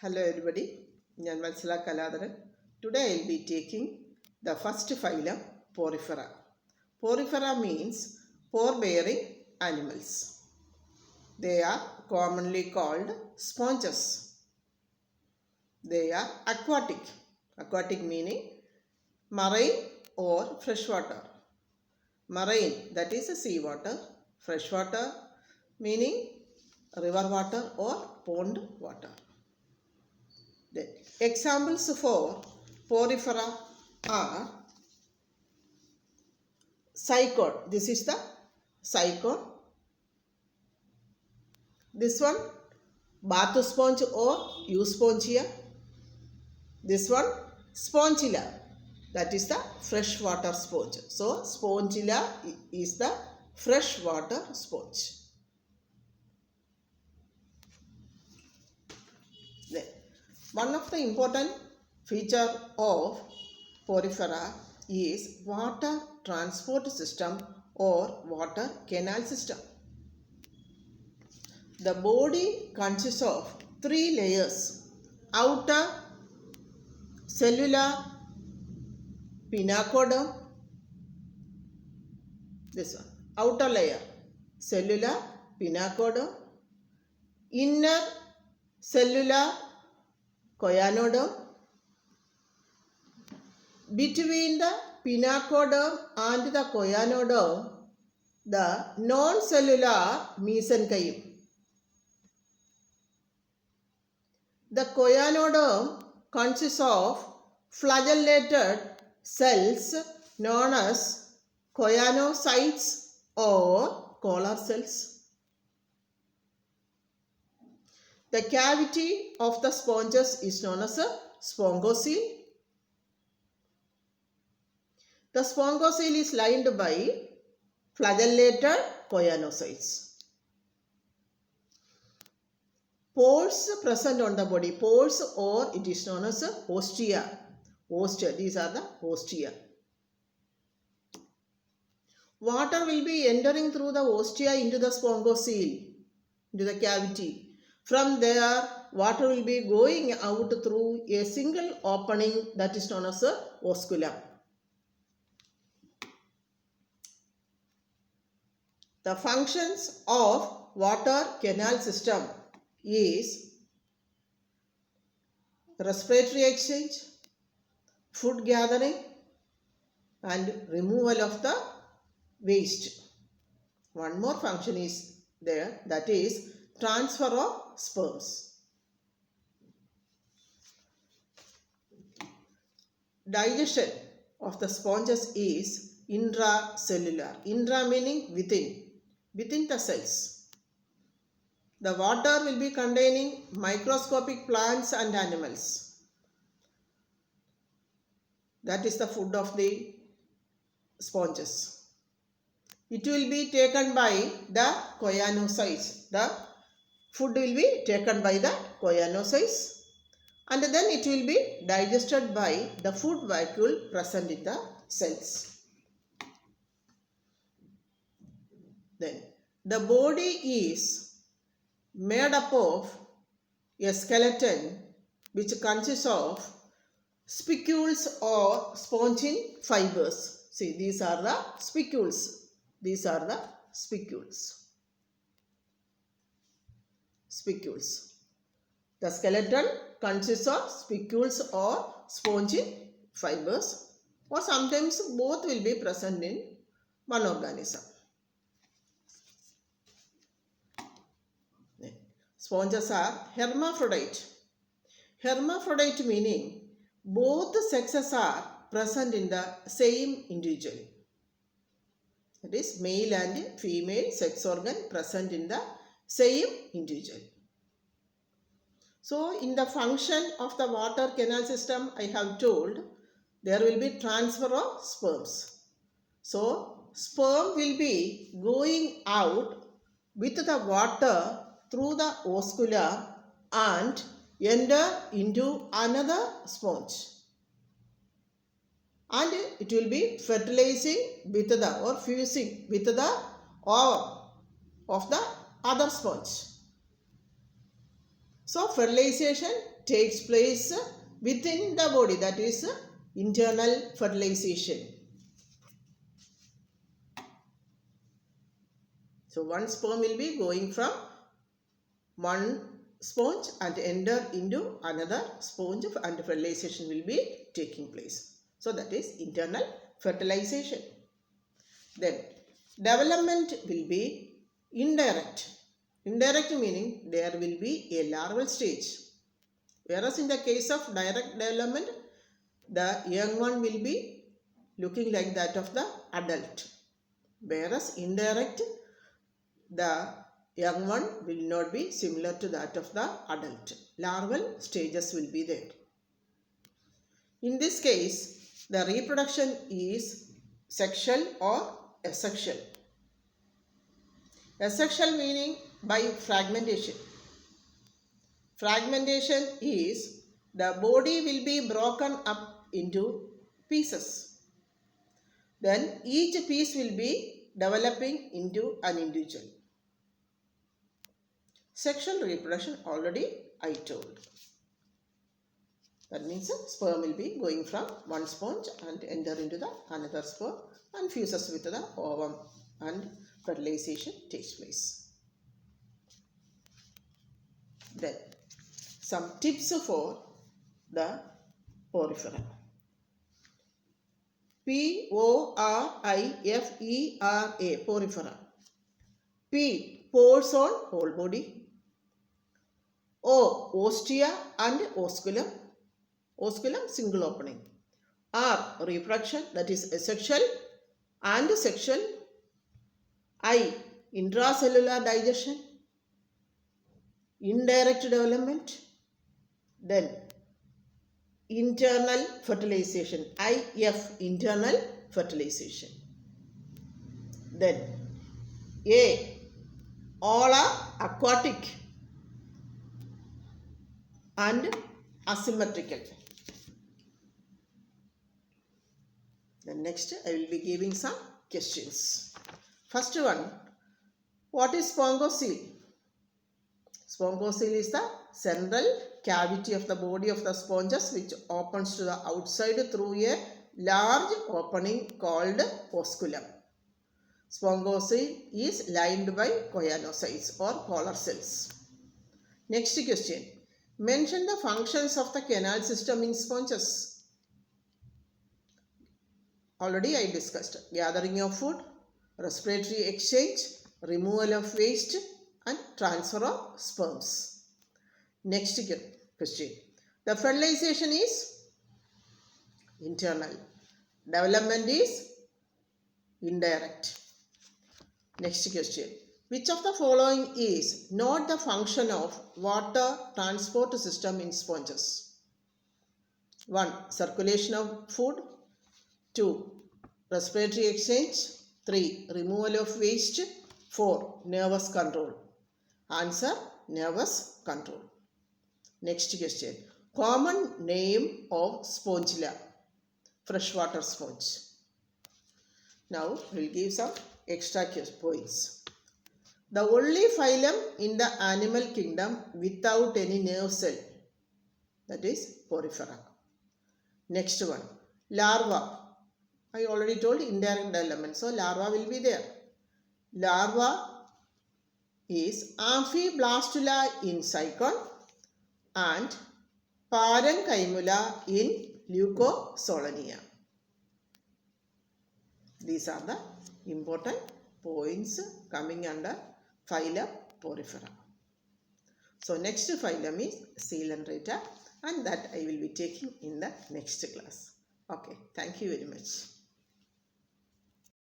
Hello everybody, I am Valsala Kaladharan. Today I will be taking the first phylum Porifera. Porifera means pore-bearing animals. They are commonly called sponges. They are aquatic. Aquatic meaning marine or freshwater. Marine, that is seawater. Freshwater meaning river water or pond water. The examples for porifera are cycone. This is the cycone. This one bath sponge or euspongia. This one spongilla. That is the freshwater sponge. So spongilla is the freshwater sponge. Then, one of the important feature of porifera is water transport system or water canal system. The body consists of three layers: outer cellular pinacoderm, this one, outer layer cellular pinacoderm, inner cellular choanoderm. Between the pinacoderm and the choanoderm, the non-cellular mesenchyme. The choanoderm consists of flagellated cells known as choanocytes or collar cells. The cavity of the sponges is known as a spongocoel. The spongocoel is lined by flagellated choanocytes. Pores present on the body, pores, or it is known as ostia. Ostia, these are the ostia. Water will be entering through the ostia into the spongocoel, into the cavity. From there, water will be going out through a single opening that is known as osculum. The functions of water canal system is respiratory exchange, food gathering, and removal of the waste. One more function is there, that is transfer of sperms. Digestion of the sponges is intracellular. Intra meaning within the cells. The water will be containing microscopic plants and animals. That is the food of the sponges. It will be taken by the choanocytes. The food will be taken by the choanocytes, and then it will be digested by the food vacuole present in the cells. Then the body is made up of a skeleton which consists of spicules or spongin fibers. See, these are the spicules. These are the spicules. Spicules. The skeleton consists of spicules or spongin fibers, or sometimes both will be present in one organism. Sponges are hermaphrodite. Hermaphrodite meaning both sexes are present in the same individual. That is, male and female sex organ present in the same individual. So, in the function of the water canal system, I have told there will be transfer of sperms. So, sperm will be going out with the water through the oscula and enter into another sponge, and it will be fertilizing with the or fusing with the ovum of the other sponge. So fertilization takes place within the body, that is internal fertilization. So one sperm will be going from one sponge and enter into another sponge and fertilization will be taking place. So that is internal fertilization. Then development will be indirect. Indirect meaning there will be a larval stage. Whereas in the case of direct development, the young one will be looking like that of the adult. Whereas indirect, the young one will not be similar to that of the adult. Larval stages will be there. In this case, the reproduction is sexual or asexual. Asexual meaning by fragmentation. Fragmentation is the body will be broken up into pieces. Then each piece will be developing into an individual. Sexual reproduction already I told. That means sperm will be going from one sponge and enter into the another sperm and fuses with the ovum and fertilization takes place. Then some tips for the porifera. P-O-R-I-F-E-R-A, porifera. P, pores on whole body. O, ostia and osculum. Osculum, single opening. R, reproduction, that is asexual and sexual. I, intracellular digestion. Indirect development. Then internal fertilization, IF, internal fertilization. Then A, all are aquatic and asymmetrical. Then next I will be giving some questions. First one, what is spongocele? Spongocele is the central cavity of the body of the sponges which opens to the outside through a large opening called osculum. Spongocele is lined by choanocytes or polar cells. Next question. Mention the functions of the canal system in sponges. Already I discussed. Gathering of food, respiratory exchange, removal of waste and transfer of sperms. Next question. The fertilization is internal. Development is indirect. Next question. Which of the following is not the function of water transport system in sponges? 1. Circulation of food. 2. Respiratory exchange. 3. Removal of waste. 4. Nervous control. Answer, nervous control. Next question. Common name of spongilla. Freshwater sponge. Now we will give some extra points. The only phylum in the animal kingdom without any nerve cell, that is porifera. Next one. Larva. I already told indirect development. So larva will be there. Larva is Amphiblastula in Cycon and Parenchyma in Leucosolenia. These are the important points coming under phylum porifera. So next phylum is Coelenterata and that I will be taking in the next class. Okay, thank you very much.